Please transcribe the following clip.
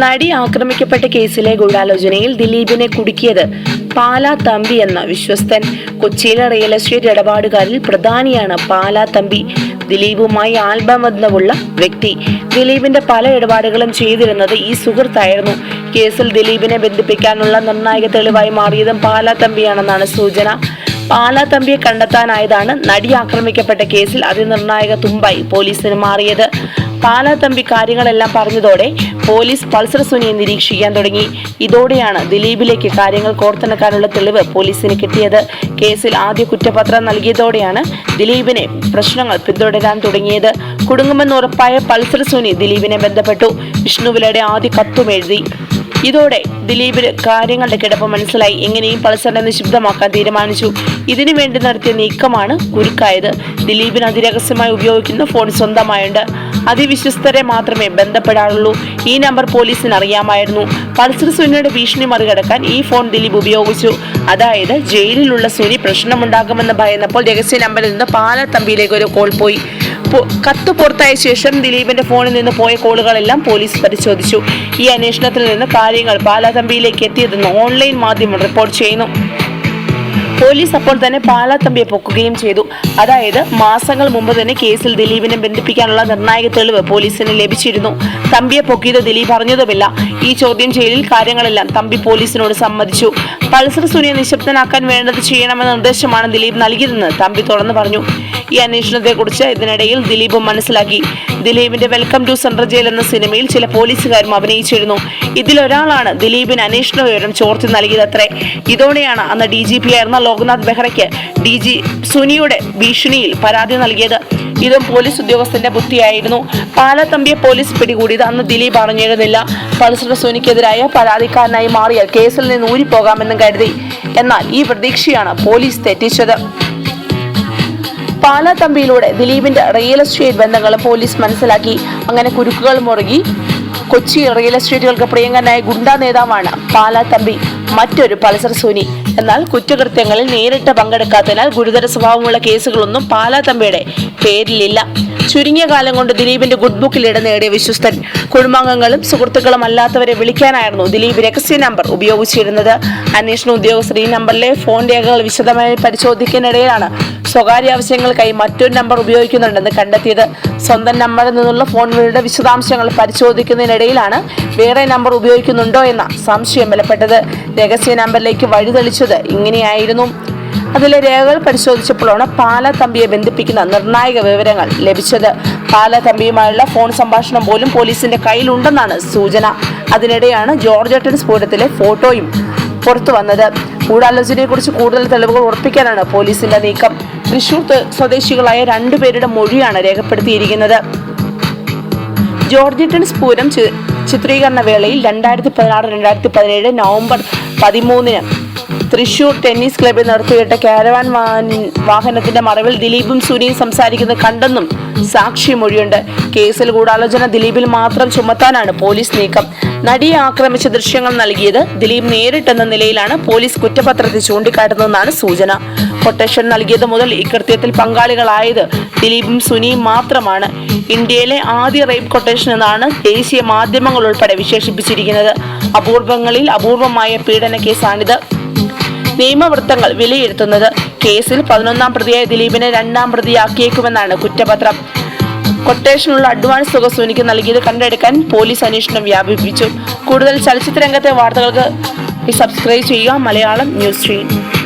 നടി ആക്രമിക്കപ്പെട്ട കേസിലെ ഗൂഢാലോചനയിൽ ദിലീപിനെ കുടുക്കിയത് പാലാ തമ്പി എന്ന വിശ്വസ്തൻ. കൊച്ചിയിലെ റിയൽ എസ്റ്റേറ്റ് ഇടപാടുകാരിൽ പ്രധാനിയാണ് പാലാ തമ്പി. ദിലീപുമായി ആത്മബന്ധമുള്ള വ്യക്തി. ദിലീപിന്റെ പല ഇടപാടുകളും ചെയ്തിരുന്നത് ഈ സുഹൃത്തായിരുന്നു. കേസിൽ ദിലീപിനെ ബന്ധിപ്പിക്കാനുള്ള നിർണായക തെളിവായി മാറിയതും പാലാ തമ്പിയാണെന്നാണ് സൂചന. പാലാ തമ്പിയെ കണ്ടെത്താനായതാണ് നടി ആക്രമിക്കപ്പെട്ട കേസിൽ അതിനിർണായക തുമ്പായി പോലീസിന് മാറിയത്. പാലാ തമ്പി കാര്യങ്ങളെല്ലാം പറഞ്ഞതോടെ പോലീസ് പൾസർ സുനിയെ നിരീക്ഷിക്കാൻ തുടങ്ങി. ഇതോടെയാണ് ദിലീപിലേക്ക് കാര്യങ്ങൾ കോർത്തിണക്കാനുള്ള തെളിവ് പോലീസിന് കിട്ടിയത്. കേസിൽ ആദ്യ കുറ്റപത്രം നൽകിയതോടെയാണ് ദിലീപിനെ പ്രശ്നങ്ങൾ പിന്തുടരാൻ തുടങ്ങിയത്. കുടുങ്ങുമെന്ന് ഉറപ്പായ പൾസർ സുനി ദിലീപിനെ ബന്ധപ്പെട്ടു. വിഷ്ണുവിലയുടെ ആദ്യ കത്തും എഴുതി. ഇതോടെ ദിലീപിന് കാര്യങ്ങളുടെ കിടപ്പ് മനസ്സിലായി. എങ്ങനെയും പൾസറിനെ നിശബ്ദമാക്കാൻ തീരുമാനിച്ചു. ഇതിനു വേണ്ടി നടത്തിയ നീക്കമാണ് കുരുക്കായത്. ദിലീപിന് അതിരഹസ്യമായി ഉപയോഗിക്കുന്ന ഫോൺ സ്വന്തമായുണ്ട്. അതിവിശ്വസ്തരെ മാത്രമേ ബന്ധപ്പെടാറുള്ളൂ. ഈ നമ്പർ പോലീസിന് അറിയാമായിരുന്നു. പൾസർ സുനിയുടെ ഭീഷണി മറികടക്കാൻ ഈ ഫോൺ ദിലീപ് ഉപയോഗിച്ചു. അതായത് ജയിലിലുള്ള സുനി പ്രശ്നമുണ്ടാകുമെന്ന് ഭയന്നപ്പോൾ രഹസ്യ നമ്പറിൽ നിന്ന് പാലാ തമ്പിയിലേക്ക് ഒരു കോൾ പോയി. കത്ത് പുറത്തായ ശേഷം ദിലീപിന്റെ ഫോണിൽ നിന്ന് പോയ കോളുകളെല്ലാം പോലീസ് പരിശോധിച്ചു. ഈ അന്വേഷണത്തിൽ നിന്ന് കാര്യങ്ങൾ പാലാ തമ്പിയിലേക്ക് എത്തിയതെന്ന് ഓൺലൈൻ മാധ്യമം റിപ്പോർട്ട് ചെയ്യുന്നു. പോലീസ് അപ്പോൾ തന്നെ പാലാ തമ്പിയെ പൊക്കുകയും ചെയ്തു. അതായത് മാസങ്ങൾ മുമ്പ് തന്നെ കേസിൽ ദിലീപിനെ ബന്ധിപ്പിക്കാനുള്ള നിർണായക തെളിവ് പോലീസിന് ലഭിച്ചിരുന്നു. തമ്പിയെ പൊക്കിയത് ദിലീപ് അറിഞ്ഞതുമില്ല. ഈ ചോദ്യം ചെയ്യലിൽ കാര്യങ്ങളെല്ലാം തമ്പി പോലീസിനോട് സമ്മതിച്ചു. പൾസർ സുനിയെ നിശബ്ദനാക്കാൻ വേണ്ടത് ചെയ്യണമെന്ന നിർദ്ദേശമാണ് ദിലീപ് നൽകിയതെന്ന് തമ്പി തുറന്നു പറഞ്ഞു. ഈ അന്വേഷണത്തെക്കുറിച്ച് ഇതിനിടയിൽ ദിലീപ് മനസ്സിലാക്കി. ദിലീപിന്റെ വെൽക്കം ടു സെൻട്രൽ ജയിൽ എന്ന സിനിമയിൽ ചില പോലീസുകാരും അഭിനയിച്ചിരുന്നു. ഇതിലൊരാളാണ് ദിലീപിന് അന്വേഷണ വിവരം ചോർത്തി നൽകിയതത്രേ. ഇതോടെയാണ് അന്ന് DGP ആയിരുന്ന ലോക്നാഥ് ബെഹ്റയ്ക്ക് DG സുനിയുടെ ഭീഷണിയിൽ പരാതി നൽകിയത്. ഇതും പോലീസ് ഉദ്യോഗസ്ഥന്റെ ബുദ്ധിയായിരുന്നു. പാലാ തമ്പിയെ പോലീസ് പിടികൂടിയത് അന്ന് ദിലീപ് അറിഞ്ഞിരുന്നില്ല. പൾസർ സുനിക്കെതിരായ പരാതിക്കാരനായി മാറിയാൽ കേസിൽ നിന്ന് ഊരിപ്പോകാമെന്നും കരുതി. എന്നാൽ ഈ പ്രതീക്ഷയാണ് പോലീസ് തെറ്റിച്ചത്. പാലാ തമ്പിയിലൂടെ ദിലീപിന്റെ റിയൽ എസ്റ്റേറ്റ് ബന്ധങ്ങളും പോലീസ് മനസ്സിലാക്കി. അങ്ങനെ കുരുക്കുകൾ മുറുകി. കൊച്ചി റിയൽ എസ്റ്റേറ്റുകൾക്ക് പ്രിയങ്കരനായ ഗുണ്ടാ നേതാവാണ് പാലാ തമ്പി, മറ്റൊരു പൾസർ സുനി. എന്നാൽ കുറ്റകൃത്യങ്ങളിൽ നേരിട്ട് പങ്കെടുക്കാത്തതിനാൽ ഗുരുതര സ്വഭാവമുള്ള കേസുകളൊന്നും പാലാ തമ്പിയുടെ പേരിലില്ല. ചുരുങ്ങിയ കാലം കൊണ്ട് ദിലീപിന്റെ ഗുഡ് ബുക്കിൽ ഇടം നേടിയ വിശ്വസ്തൻ. കുടുംബാംഗങ്ങളും സുഹൃത്തുക്കളും അല്ലാത്തവരെ വിളിക്കാനായിരുന്നു ദിലീപ് രഹസ്യ നമ്പർ ഉപയോഗിച്ചിരുന്നത്. അന്വേഷണ ഉദ്യോഗസ്ഥർ ഈ നമ്പറിലെ ഫോൺ രേഖകൾ വിശദമായി പരിശോധിക്കുന്നതിനിടയിലാണ് സ്വകാര്യ ആവശ്യങ്ങൾക്കായി മറ്റൊരു നമ്പർ ഉപയോഗിക്കുന്നുണ്ടെന്ന് കണ്ടെത്തിയത്. സ്വന്തം നമ്പറിൽ നിന്നുള്ള ഫോണുകളുടെ വിശദാംശങ്ങൾ പരിശോധിക്കുന്നതിനിടയിലാണ് വേറെ നമ്പർ ഉപയോഗിക്കുന്നുണ്ടോ എന്ന സംശയം ബലപ്പെട്ടത്. രഹസ്യ നമ്പറിലേക്ക് വഴിതെളിച്ചത് ഇങ്ങനെയായിരുന്നു. അതിലെ രേഖകൾ പരിശോധിച്ചപ്പോഴാണ് പാലാ തമ്പിയെ ബന്ധിപ്പിക്കുന്ന നിർണായക വിവരങ്ങൾ ലഭിച്ചത്. പാലാ തമ്പിയുമായുള്ള ഫോൺ സംഭാഷണം പോലും പോലീസിന്റെ കയ്യിലുണ്ടെന്നാണ് സൂചന. അതിനിടെയാണ് ജോർജ് സ്ഫോടനത്തിലെ ഫോട്ടോയും പുറത്തു വന്നത്. ഗൂഢാലോചനയെക്കുറിച്ച് കൂടുതൽ തെളിവുകൾ ഉറപ്പിക്കാനാണ് പോലീസിന്റെ നീക്കം. തൃശൂർ സ്വദേശികളായ 2 പേരുടെ മൊഴിയാണ് രേഖപ്പെടുത്തിയിരിക്കുന്നത്. ജോർജ് സ്ഫോടനം ചിത്രീകരണ വേളയിൽ 2016-2017 നവംബർ 13 തൃശൂർ ടെന്നീസ് ക്ലബിൽ നിർത്തിയിട്ട കാരവാൻ വാഹനത്തിന്റെ മറവിൽ ദിലീപും സുനിയും സംസാരിക്കുന്നത് കണ്ടെന്നും സാക്ഷിമൊഴിയുണ്ട്. കേസിൽ ഗൂഢാലോചന ദിലീപിൽ മാത്രം ചുമത്താനാണ് പോലീസ് നീക്കം. നടിയെ ആക്രമിച്ച ദൃശ്യങ്ങൾ നൽകിയത് ദിലീപ് നേരിട്ടെന്ന നിലയിലാണ് പോലീസ് കുറ്റപത്രത്തിൽ ചൂണ്ടിക്കാട്ടുന്നതെന്നാണ് സൂചന. കൊട്ടേഷൻ നൽകിയത് മുതൽ ഈ കൃത്യത്തിൽ പങ്കാളികളായത് ദിലീപും സുനിയും മാത്രമാണ്. ഇന്ത്യയിലെ ആദ്യ റേപ്പ് കൊട്ടേഷൻ എന്നാണ് ദേശീയ മാധ്യമങ്ങൾ ഉൾപ്പെടെ വിശേഷിപ്പിച്ചിരിക്കുന്നത്. അപൂർവങ്ങളിൽ അപൂർവമായ പീഡന കേസാണിത്. നിയമവൃത്തങ്ങൾ വിലയിരുത്തുന്നത് കേസിൽ 11ാം പ്രതിയായ ദിലീപിനെ 2ാം പ്രതിയാക്കിയേക്കുമെന്നാണ് കുറ്റപത്രം. കൊട്ടേഷനുള്ള അഡ്വാൻസ് തുക സുനിക്ക് നൽകിയത് കണ്ടെടുക്കാൻ പോലീസ് അന്വേഷണം വ്യാപിപ്പിച്ചു. കൂടുതൽ ചലച്ചിത്ര രംഗത്തെ വാർത്തകൾക്ക് സബ്സ്ക്രൈബ് ചെയ്യുക മലയാളം ന്യൂസ് സ്ട്രീം.